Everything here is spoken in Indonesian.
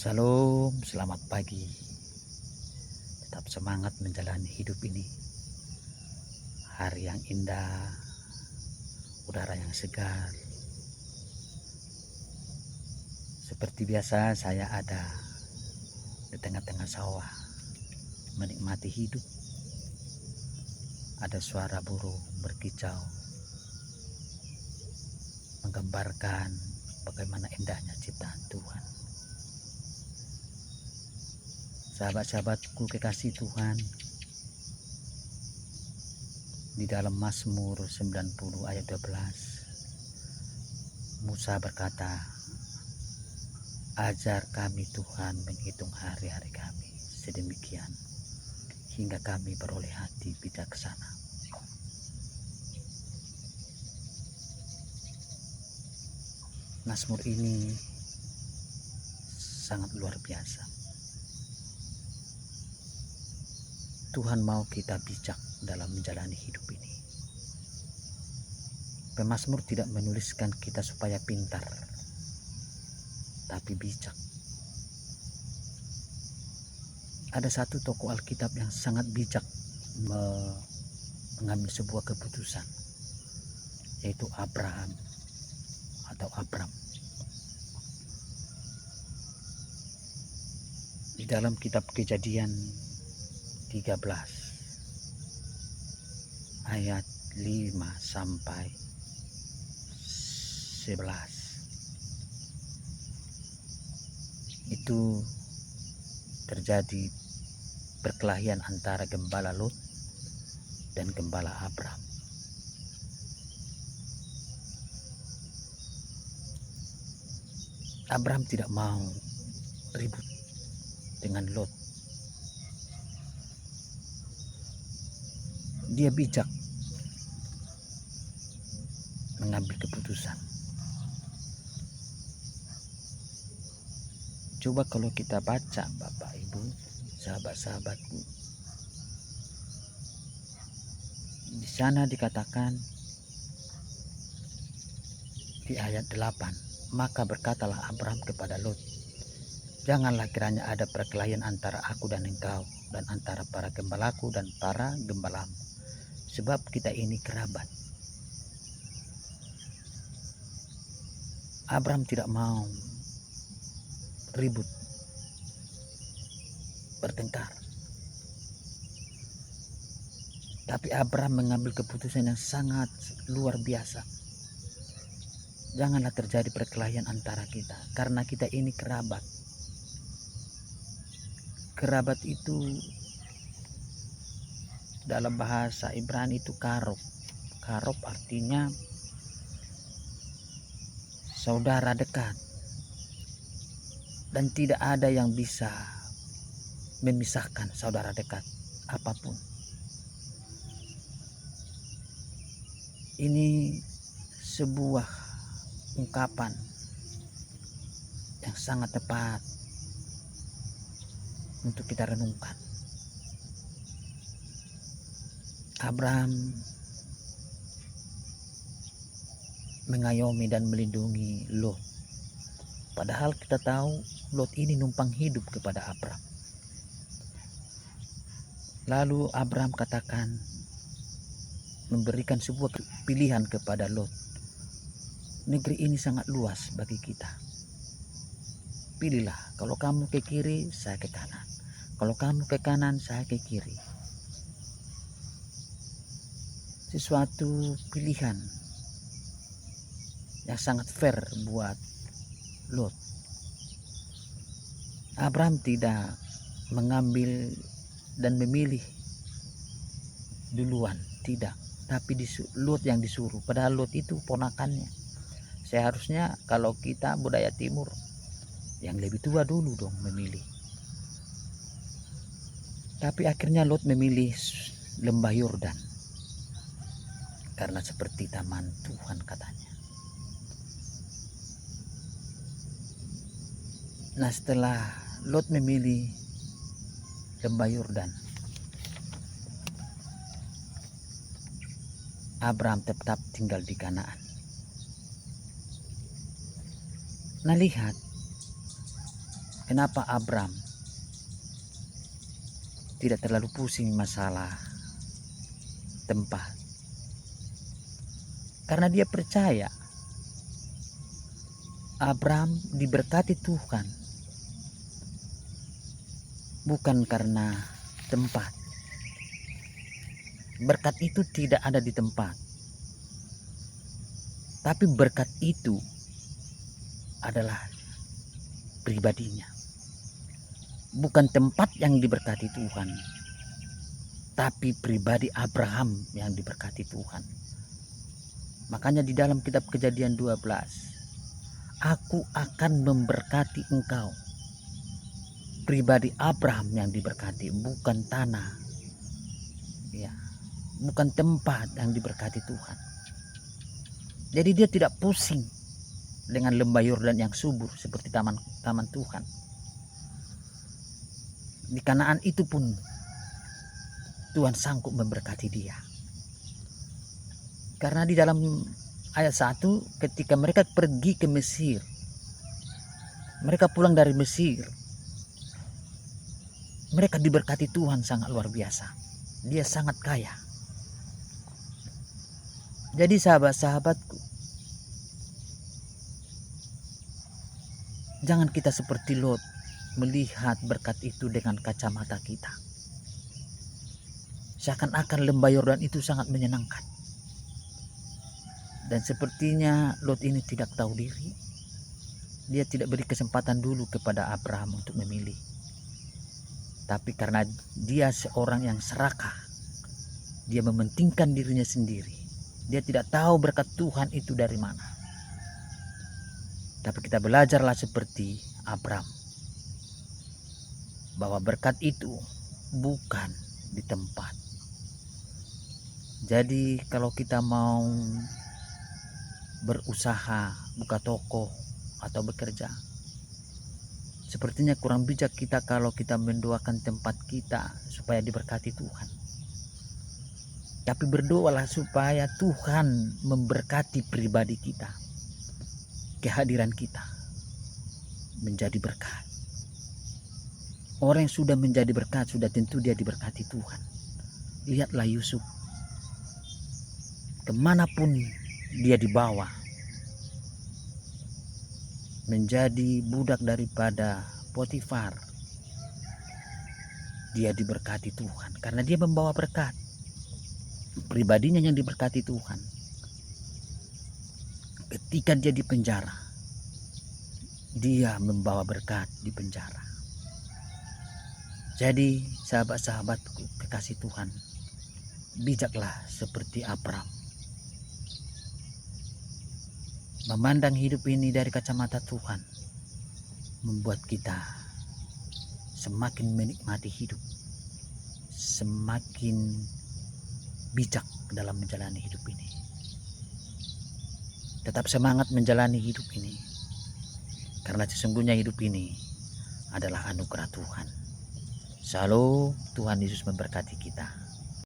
Salam, selamat pagi. Tetap semangat menjalani hidup ini. Hari yang indah, udara yang segar. Seperti biasa saya ada di tengah-tengah sawah, menikmati hidup. Ada suara burung berkicau, menggambarkan bagaimana indahnya ciptaan Tuhan. Sahabat-sahabatku kekasih Tuhan, di dalam Mazmur 90 ayat 12, Musa berkata, "Ajar kami Tuhan menghitung hari-hari kami sedemikian, hingga kami beroleh hati bijaksana." Mazmur ini sangat luar biasa. Tuhan mau kita bijak dalam menjalani hidup ini. Pemazmur tidak menuliskan kita supaya pintar, tapi bijak. Ada satu tokoh Alkitab yang sangat bijak mengambil sebuah keputusan, yaitu Abraham atau Abram. Di dalam kitab Kejadian 13 ayat 5 sampai 11 itu terjadi perkelahian antara gembala Lot dan gembala Abram. Abram tidak mau ribut dengan Lot. Dia bijak mengambil keputusan. Coba kalau kita baca, Bapak Ibu, sahabat-sahabatku, di sana dikatakan di ayat 8, maka berkatalah Abram kepada Lot, "Janganlah kiranya ada perkelahian antara aku dan engkau, dan antara para gembalaku dan para gembalamu, sebab kita ini kerabat." Abram tidak mau ribut, bertengkar. Tapi Abram mengambil keputusan yang sangat luar biasa. Janganlah terjadi perkelahian antara kita, karena kita ini kerabat. Kerabat itu dalam bahasa Ibrani itu karob. Karob artinya saudara dekat, dan tidak ada yang bisa memisahkan saudara dekat apapun. Ini sebuah ungkapan yang sangat tepat untuk kita renungkan. Abram mengayomi dan melindungi Lot. Padahal kita tahu Lot ini numpang hidup kepada Abram. Lalu Abram katakan, memberikan sebuah pilihan kepada Lot. Negeri ini sangat luas bagi kita. Pilihlah, kalau kamu ke kiri, saya ke kanan. Kalau kamu ke kanan, saya ke kiri. Sesuatu pilihan yang sangat fair buat Lot. Abram tidak mengambil dan memilih duluan, tidak. Tapi Lot yang disuruh. Padahal Lot itu ponakannya. Seharusnya kalau kita budaya timur, yang lebih tua dulu dong memilih. Tapi akhirnya Lot memilih lembah Yordan, karena seperti taman Tuhan katanya. Nah, setelah Lot memilih lembah Yordan, Abram tetap tinggal di Kanaan. Nah, lihat kenapa Abram tidak terlalu pusing masalah tempat? Karena dia percaya Abram diberkati Tuhan, bukan karena tempat. Berkat itu tidak ada di tempat, tapi berkat itu adalah pribadinya. Bukan tempat yang diberkati Tuhan, tapi pribadi Abraham yang diberkati Tuhan. Makanya di dalam kitab Kejadian 12, aku akan memberkati engkau. Pribadi Abraham yang diberkati, bukan tanah, ya, bukan tempat yang diberkati Tuhan. Jadi dia tidak pusing dengan lembah Yordan yang subur seperti taman Tuhan. Di Kanaan itu pun Tuhan sanggup memberkati dia. Karena di dalam ayat 1, ketika mereka pergi ke Mesir, mereka pulang dari Mesir, mereka diberkati Tuhan sangat luar biasa. Dia sangat kaya. Jadi sahabat-sahabatku, jangan kita seperti Lot melihat berkat itu dengan kacamata kita. Seakan-akan lembah Yordan itu sangat menyenangkan. Dan sepertinya Lot ini tidak tahu diri. Dia tidak beri kesempatan dulu kepada Abraham untuk memilih. Tapi karena dia seorang yang serakah, dia mementingkan dirinya sendiri. Dia tidak tahu berkat Tuhan itu dari mana. Tapi kita belajarlah seperti Abraham, bahwa berkat itu bukan di tempat. Jadi kalau kita mau berusaha, buka toko atau bekerja, sepertinya kurang bijak kita kalau kita mendoakan tempat kita supaya diberkati Tuhan. Tapi berdoalah supaya Tuhan memberkati pribadi kita. Kehadiran kita menjadi berkat. Orang yang sudah menjadi berkat, sudah tentu dia diberkati Tuhan. Lihatlah Yusuf. Kemanapun dia dibawa, menjadi budak daripada Potifar, dia diberkati Tuhan. Karena dia membawa berkat. Pribadinya yang diberkati Tuhan. Ketika dia di penjara, dia membawa berkat di penjara. Jadi sahabat-sahabatku kekasih Tuhan, bijaklah seperti Abram. Memandang hidup ini dari kacamata Tuhan membuat kita semakin menikmati hidup, semakin bijak dalam menjalani hidup ini. Tetap semangat menjalani hidup ini, karena sesungguhnya hidup ini adalah anugerah Tuhan. Shalom, Tuhan Yesus memberkati kita.